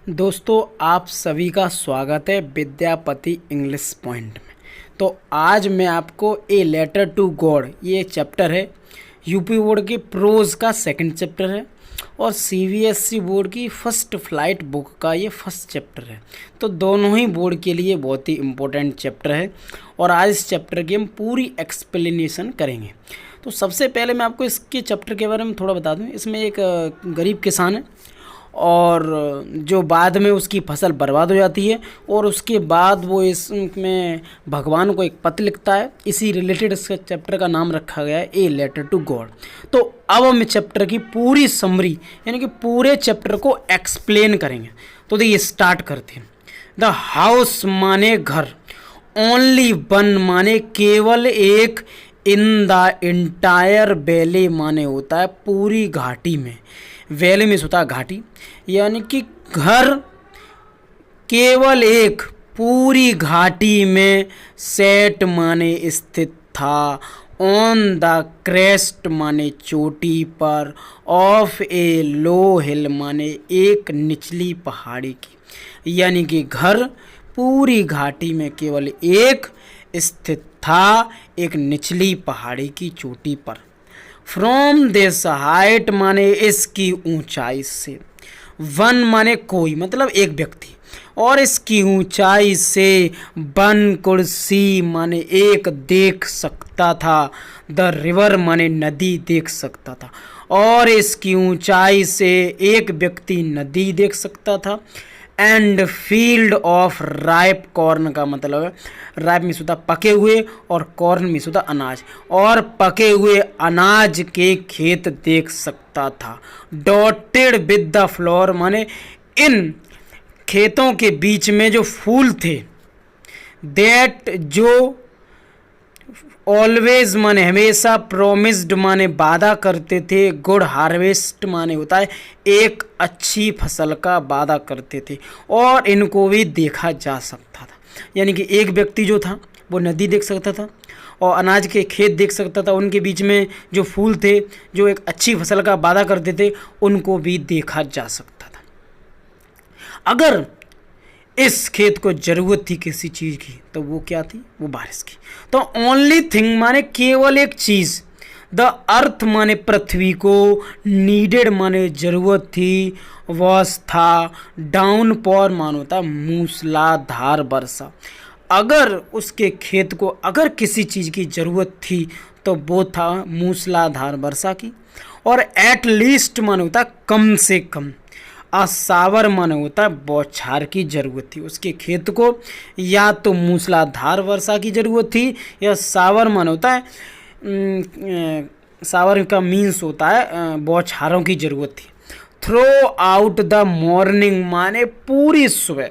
दोस्तों आप सभी का स्वागत है विद्यापति इंग्लिश पॉइंट में। तो आज मैं आपको ए लेटर टू गॉड ये चैप्टर है, यूपी बोर्ड के प्रोज का सेकंड चैप्टर है और सीबीएसई बोर्ड की फर्स्ट फ्लाइट बुक का ये फर्स्ट चैप्टर है। तो दोनों ही बोर्ड के लिए बहुत ही इम्पोर्टेंट चैप्टर है और आज इस चैप्टर की हम पूरी एक्सप्लेनेशन करेंगे। तो सबसे पहले मैं आपको इसके चैप्टर के बारे में थोड़ा बता दूं। इसमें एक गरीब किसान है और जो बाद में उसकी फसल बर्बाद हो जाती है और उसके बाद वो इसमें भगवान को एक पत्र लिखता है। इसी रिलेटेड इसके चैप्टर का नाम रखा गया है ए लेटर टू गॉड। तो अब हम चैप्टर की पूरी समरी यानी कि पूरे चैप्टर को एक्सप्लेन करेंगे। तो देखिए स्टार्ट करते हैं। द हाउस माने घर, ओनली वन माने केवल एक, इन द इंटायर वैली माने होता है पूरी घाटी में। वैली में होता है घाटी, यानी कि घर केवल एक पूरी घाटी में, सेट माने स्थित था, ऑन द क्रेस्ट माने चोटी पर, ऑफ ए लो हिल माने एक निचली पहाड़ी की। यानी कि घर पूरी घाटी में केवल एक स्थित था, एक निचली पहाड़ी की चोटी पर। फ्रॉम दिस हाइट माने इसकी ऊंचाई से, वन माने कोई मतलब एक व्यक्ति, और इसकी ऊंचाई से वन कुर्सी माने एक देख सकता था, द रिवर माने नदी देख सकता था, और इसकी ऊंचाई से एक व्यक्ति नदी देख सकता था। And field of ripe corn का मतलब है राइप में सुधा पके हुए और कॉर्न में सुधा अनाज, और पके हुए अनाज के खेत देख सकता था। डॉटेड विद द फ्लोर माने इन खेतों के बीच में जो फूल थे, दैट जो ऑलवेज माने हमेशा, प्रोमिस्ड माने वादा करते थे, गुड हार्वेस्ट माने होता है एक अच्छी फसल का वादा करते थे, और इनको भी देखा जा सकता था। यानी कि एक व्यक्ति जो था वो नदी देख सकता था और अनाज के खेत देख सकता था, उनके बीच में जो फूल थे जो एक अच्छी फसल का वादा करते थे उनको भी देखा जा सकता था। अगर इस खेत को ज़रूरत थी किसी चीज़ की तो वो क्या थी, वो बारिश की। तो ओनली थिंग माने केवल एक चीज़, द अर्थ माने पृथ्वी को, नीडेड माने ज़रूरत थी, वॉस था, डाउन पॉर मानो था मूसलाधार वर्षा। अगर उसके खेत को अगर किसी चीज़ की ज़रूरत थी तो वो था मूसलाधार वर्षा की, और एट लीस्ट माने होता कम से कम, असावर माने होता है बौछार की ज़रूरत थी उसके खेत को, या तो मूसलाधार वर्षा की ज़रूरत थी, या सावर माने होता है सावर का मीन्स होता है बौछारों की ज़रूरत थी। थ्रो आउट द मॉर्निंग माने पूरी सुबह,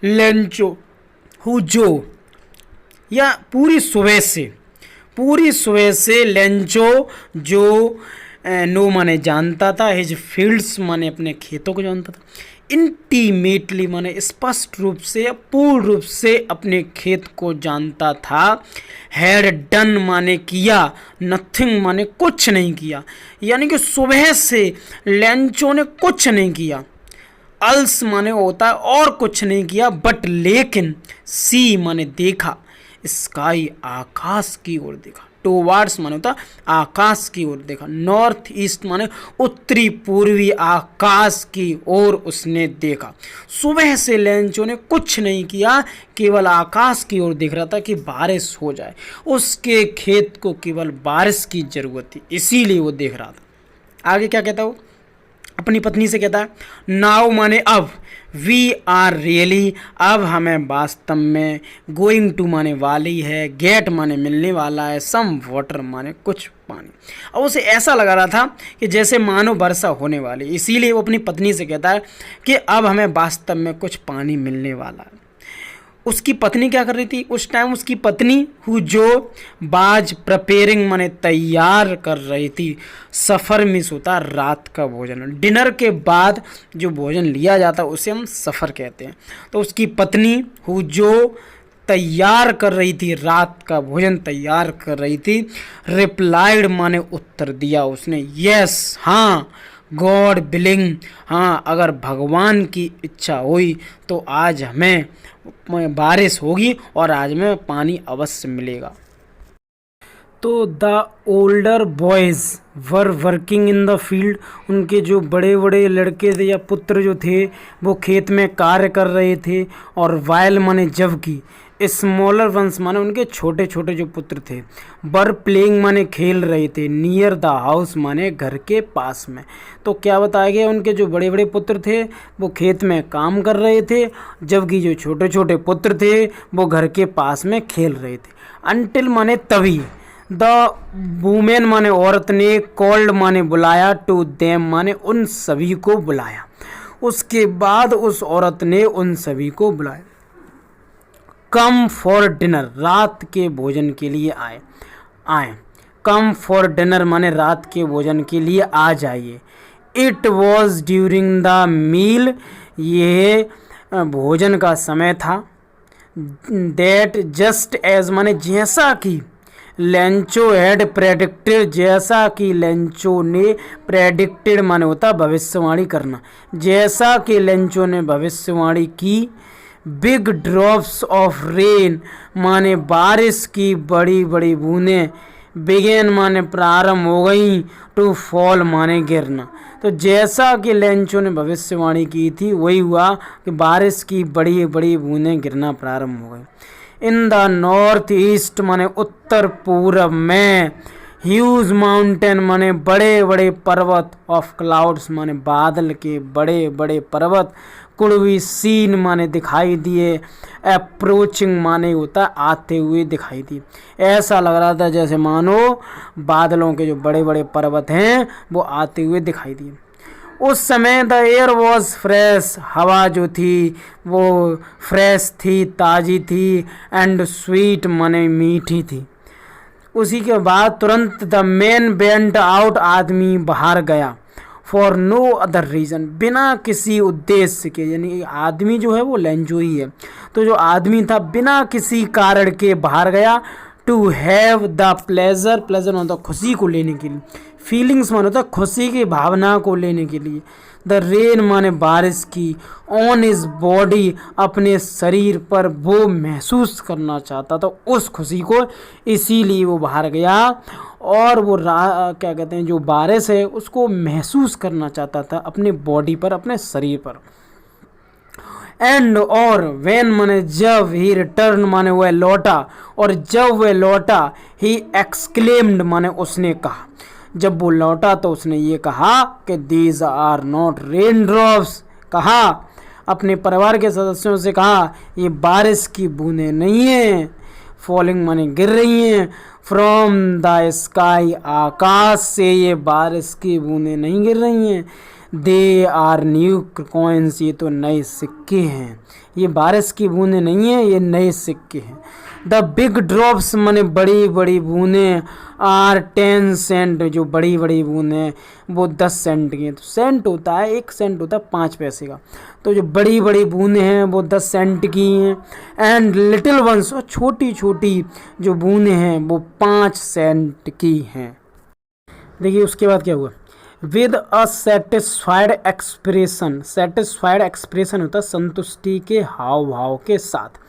लंचो हुजो या पूरी सुबह से लेंचो जो नो माने जानता था, हिज फील्ड्स माने अपने खेतों को जानता था, इंटीमेटली माने स्पष्ट रूप से या पूर्ण रूप से अपने खेत को जानता था, हैड डन माने किया, नथिंग माने कुछ नहीं किया, यानी कि सुबह से लेंचो ने कुछ नहीं किया, अल्स माने होता है और कुछ नहीं किया, बट लेकिन सी माने देखा, स्काई आकाश की ओर देखा, टुवार्ड्स माने होता आकाश की ओर देखा, नॉर्थ ईस्ट माने उत्तरी पूर्वी आकाश की ओर उसने देखा। सुबह से लेंचो ने कुछ नहीं किया, केवल आकाश की ओर देख रहा था कि बारिश हो जाए, उसके खेत को केवल बारिश की ज़रूरत थी इसीलिए वो देख रहा था। आगे क्या कहता वो अपनी पत्नी से कहता है, नाउ माने अब, वी आर रियली अब हमें वास्तव में, गोइंग टू माने वाली है, गेट माने मिलने वाला है, सम वाटर माने कुछ पानी। अब उसे ऐसा लगा रहा था कि जैसे मानो वर्षा होने वाली, इसीलिए वो अपनी पत्नी से कहता है कि अब हमें वास्तव में कुछ पानी मिलने वाला है। उसकी पत्नी क्या कर रही थी उस टाइम, उसकी पत्नी हु जो बाज प्रिपेयरिंग माने तैयार कर रही थी, सफ़र मिस होता रात का भोजन, डिनर के बाद जो भोजन लिया जाता उसे हम सफ़र कहते हैं। तो उसकी पत्नी हु जो तैयार कर रही थी, रात का भोजन तैयार कर रही थी। रिप्लाइड माने उत्तर दिया उसने, यस हाँ, गॉड विलिंग, हाँ अगर भगवान की इच्छा हुई तो आज हमें बारिश होगी और आज हमें पानी अवश्य मिलेगा। तो the older boys were working in the field, उनके जो बड़े बड़े लड़के थे या पुत्र जो थे वो खेत में कार्य कर रहे थे। और वाइल माने जबकि, स्मॉलर वंस माने उनके छोटे छोटे जो पुत्र थे, वर प्लेइंग माने खेल रहे थे, नियर द हाउस माने घर के पास में। तो क्या बताया गया, उनके जो बड़े बड़े पुत्र थे वो खेत में काम कर रहे थे, जबकि जो छोटे छोटे पुत्र थे वो घर के पास में खेल रहे थे। अनटिल माने तभी, द वुमेन माने औरत ने, कॉल्ड माने बुलाया, टू देम माने उन सभी को बुलाया। उसके बाद उस औरत ने उन सभी को बुलाया। कम फॉर डिनर, रात के भोजन के लिए आए। कम फॉर डिनर माने रात के भोजन के लिए आ जाइए। It was during the meal, ये भोजन का समय था। दैट जस्ट एज माने जैसा कि, लेंचो हैड प्रेडिक्टेड, जैसा कि लेंचो ने, प्रेडिक्टेड माने होता भविष्यवाणी करना, जैसा कि लेंचो ने भविष्यवाणी की। बिग ड्रॉप्स ऑफ रेन माने बारिश की बड़ी बड़ी बूंदें, बिगेन माने प्रारंभ हो गई, टू फॉल माने गिरना। तो जैसा कि लेंचो ने भविष्यवाणी की थी वही हुआ कि बारिश की बड़ी बड़ी बूंदें गिरना प्रारंभ हो गई। इन द नॉर्थ ईस्ट माने उत्तर पूर्व में, ह्यूज माउंटेन माने बड़े बड़े पर्वत, ऑफ क्लाउड्स माने बादल के बड़े बड़े पर्वत, कुड बी सीन माने दिखाई दिए, अप्रोचिंग माने होता आते हुए दिखाई दिए। ऐसा लग रहा था जैसे मानो बादलों के जो बड़े बड़े पर्वत हैं वो आते हुए दिखाई दिए। उस समय द एयर वॉज फ्रेश, हवा जो थी वो फ्रेश थी, ताज़ी थी, एंड स्वीट माने मीठी थी। उसी के बाद तुरंत द मैन वेंट आउट, आदमी बाहर गया। फॉर नो अदर रीज़न, बिना किसी उद्देश्य के, यानी आदमी जो है वो लेंचो ही है। तो जो आदमी था बिना किसी कारण के बाहर गया। To have the pleasure, pleasure होता खुशी को लेने के लिए, फीलिंग्स माने होता खुशी की भावना को लेने के लिए। द रेन माने बारिश की, ऑन हिज बॉडी अपने शरीर पर वो महसूस करना चाहता था उस खुशी को, इसीलिए वो बाहर गया और वो क्या कहते हैं जो बारिश है उसको महसूस करना चाहता था अपने बॉडी पर, अपने शरीर पर। एंड और वेन माने जब, ही रिटर्न माने वह लौटा, और जब वह लौटा ही एक्सक्लेम्ड माने उसने कहा, जब वो लौटा तो उसने ये कहा कि these are not raindrops, कहा अपने परिवार के सदस्यों से कहा ये बारिश की बूंदें नहीं हैं, फॉलिंग माने गिर रही हैं, फ्रॉम द स्काई आकाश से ये बारिश की बूंदें नहीं गिर रही हैं, दे आर न्यू कॉइन्स ये तो नए सिक्के हैं, ये बारिश की बूंदें नहीं हैं, ये नए सिक्के हैं। द बिग ड्रॉप्स माने बड़ी बड़ी बूंदें, आर 10 सेंट, जो बड़ी बड़ी बूंदें वो 10 सेंट की हैं। तो सेंट होता है, 1 सेंट होता है 5 पैसे का, तो जो बड़ी बड़ी बूंदें हैं वो 10 सेंट की हैं। एंड लिटिल वंस, और छोटी छोटी जो बूंदें हैं वो 5 सेंट की हैं। देखिए उसके बाद क्या हुआ, with a satisfied expression, satisfied expression होता है संतुष्टि के हाव भाव के साथ।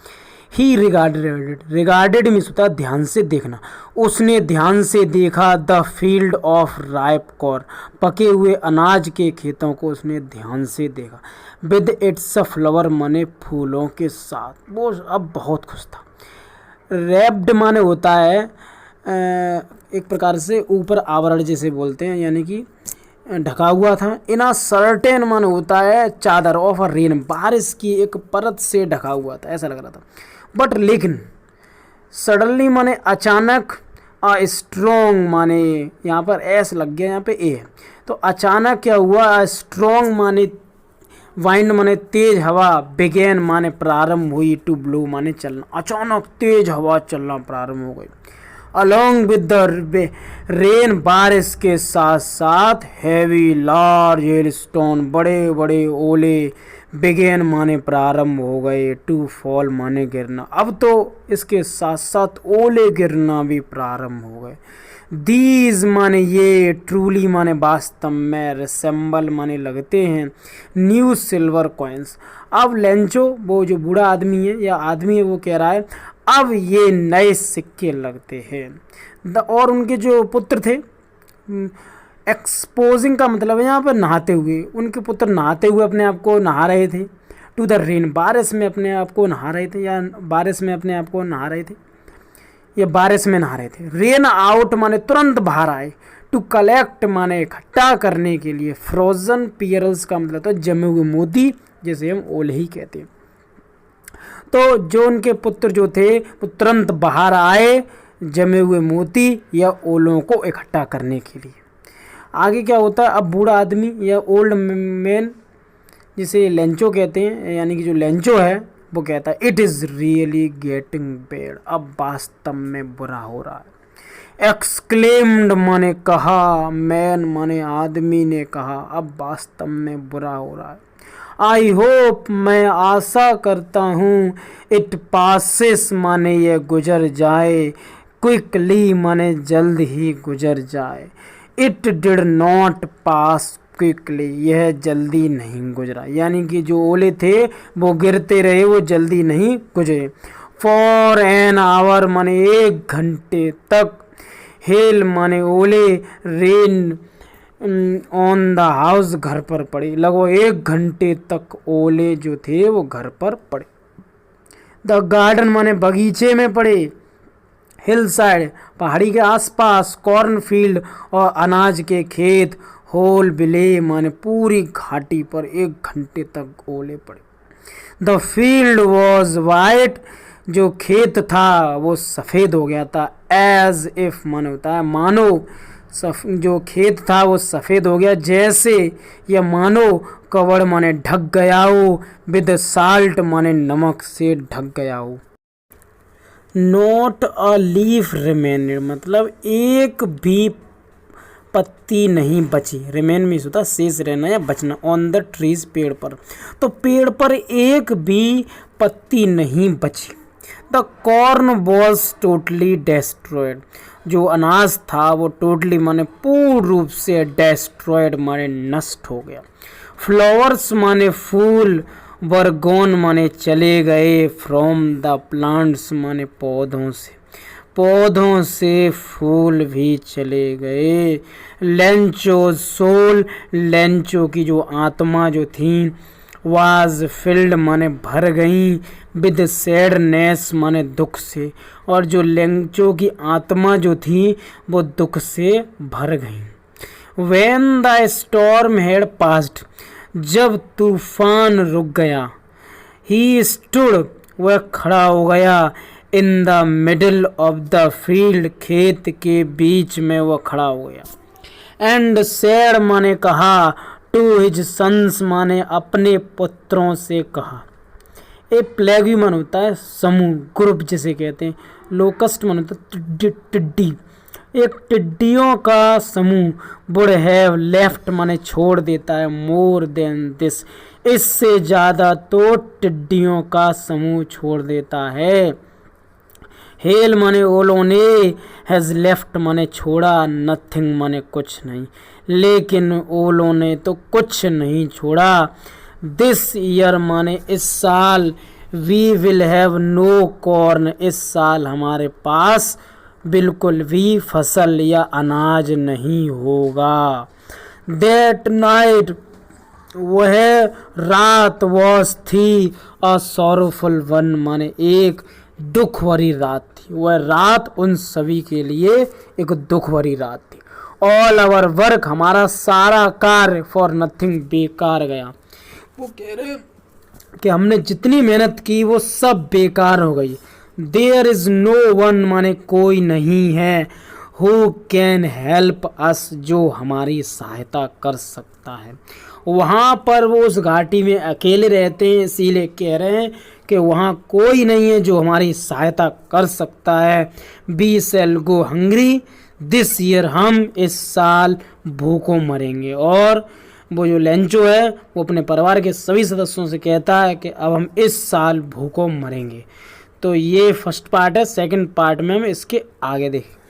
ही रिगार्डेड, रिगार्डेड मीन्स होता है ध्यान से देखना, उसने ध्यान से देखा the field of ripe corn, पके हुए अनाज के खेतों को उसने ध्यान से देखा। विद इट्स फ्लावर माने फूलों के साथ, वो अब बहुत खुश था। रैप्ड माने होता है एक प्रकार से ऊपर आवरण जैसे बोलते हैं, यानी कि ढका हुआ था। इना सर्टेन माने होता है चादर, ऑफ अ रेन, बारिश की एक परत से ढका हुआ था, ऐसा लग रहा था। बट लेकिन सडनली माने अचानक, अ स्ट्रॉन्ग माने यहाँ पर एस लग गया, यहाँ पे ए है, तो अचानक क्या हुआ, स्ट्रॉन्ग माने वाइंड माने तेज हवा, बिगेन माने प्रारंभ हुई, टू ब्लो माने चलना, अचानक तेज हवा चलना प्रारंभ हो गई। अलॉन्ग विद द रेन, बारिश के साथ साथ हैवी लार्ज हेल स्टोन, बड़े बड़े ओले, बिगेन माने प्रारंभ हो गए, टू फॉल माने गिरना, अब तो इसके साथ साथ ओले गिरना भी प्रारंभ हो गए। दीज माने ये, ट्रूली माने वास्तव में, रिसेंबल माने लगते हैं, न्यू सिल्वर कॉइन्स। अब लेंचो वो जो बूढ़ा आदमी है या आदमी है वो कह रहा है अब ये नए सिक्के लगते हैं। और उनके जो पुत्र थे, एक्सपोजिंग का मतलब है यहाँ पर नहाते हुए, उनके पुत्र नहाते हुए अपने आप को नहा रहे थे। टू द रेन, बारिश में अपने आप को नहा रहे थे या बारिश में अपने आप को नहा रहे थे या बारिश में नहा रहे थे। रेन आउट माने तुरंत बाहर आए। टू कलेक्ट माने इकट्ठा करने के लिए। फ्रोजन पियरल्स का मतलब तो जमे हुए मोती, जैसे हम ओले ही कहते हैं। तो जो उनके पुत्र जो थे वो तुरंत बाहर आए जमे हुए मोती या ओलों को इकट्ठा करने के लिए। आगे क्या होता है, अब बूढ़ा आदमी या ओल्ड मैन जिसे लेंचो कहते हैं, यानी कि जो लेंचो है वो कहता है it is really getting bad, अब वास्तव में बुरा हो रहा है। एक्सक्लेम्ड माने कहा, मैन माने आदमी ने कहा, अब वास्तव में बुरा हो रहा है। आई होप मैं आशा करता हूँ, इट पासिस माने ये गुजर जाए, क्विकली माने जल्द ही गुजर जाए। It did not pass quickly, यह जल्दी नहीं गुजरा, यानी कि जो ओले थे वो गिरते रहे, वो जल्दी नहीं गुजरे। फॉर एन आवर माने 1 घंटे तक, हेल माने ओले, रेन ऑन द हाउस घर पर पड़े, लगभग 1 घंटे तक ओले जो थे वो घर पर पड़े। द गार्डन माने बगीचे में पड़े, हिल साइड पहाड़ी के आसपास, कॉर्न फील्ड और अनाज के खेत, होल बिले माने पूरी घाटी पर 1 घंटे तक ओले पड़े। द फील्ड वॉज वाइट, जो खेत था वो सफ़ेद हो गया था। एज इफ माने होता है मानो, जो खेत था वो सफ़ेद हो गया जैसे, या मानो, कवड़ माने ढक गया हो, विद साल्ट माने नमक से ढक गया हो। नॉट अ लीफ रिमेन, मतलब एक भी पत्ती नहीं बची। रिमेन मीन्स होता है शेष रहना या बचना। ऑन द ट्रीज, पेड़ पर, तो पेड़ पर एक भी पत्ती नहीं बची। The corn was totally destroyed, जो अनाज था वो टोटली माने पूर्ण रूप से डेस्ट्रॉयड माने नष्ट हो गया। फ्लावर्स माने फूल, वर गॉन माने चले गए, फ्रॉम द प्लांट्स माने पौधों से, पौधों से फूल भी चले गए। लेंचो सोल, लेंचो की जो आत्मा जो थी, वाज फिल्ड माने भर गई, विद सैडनेस माने दुख से, और जो लेंचो की आत्मा जो थी वो दुख से भर गई। When the storm had passed, जब तूफान रुक गया, ही स्टूड, वह खड़ा हो गया, in the middle of the field, खेत के बीच में वह खड़ा हो गया। एंड सैड माने कहा, टू हिज सन्स माने अपने पुत्रों से कहा। एक प्लेगी मन होता है समूह, ग्रुप जिसे कहते हैं। लोकस्ट मन होता है टिड्डी, एक टिड्डियों का समूह। वुड हैव लेफ्ट माने छोड़ देता है, मोर देन दिस, इससे ज़्यादा तो टिड्डियों का समूह छोड़ देता है। हेल माने ओलों ने, हैज़ लेफ्ट माने छोड़ा, नथिंग माने कुछ नहीं, लेकिन ओलों ने तो कुछ नहीं छोड़ा। दिस ईयर माने इस साल, we will have no corn, इस साल हमारे पास बिल्कुल भी फसल या अनाज नहीं होगा। दैट नाइट, वह रात वॉज थी, अ सॉरोफुल वन माने एक दुख भरी रात थी। वह रात उन सभी के लिए एक दुख भरी रात थी। ऑल आवर वर्क, हमारा सारा कार्य, फॉर नथिंग, बेकार गया। वो कह रहे कि हमने जितनी मेहनत की वो सब बेकार हो गई। देयर इज नो वन माने कोई नहीं है, हु कैन हेल्प अस, जो हमारी सहायता कर सकता है। वहाँ पर वो उस घाटी में अकेले रहते हैं, इसीलिए कह रहे हैं कि वहाँ कोई नहीं है जो हमारी सहायता कर सकता है। We shall go hungry this year, हम इस साल भूखों मरेंगे। और वो जो लेंचो है वो अपने परिवार के सभी सदस्यों से कहता है कि अब हम इस साल भूखों मरेंगे। तो ये फर्स्ट पार्ट है, सेकंड पार्ट में हम इसके आगे देखेंगे।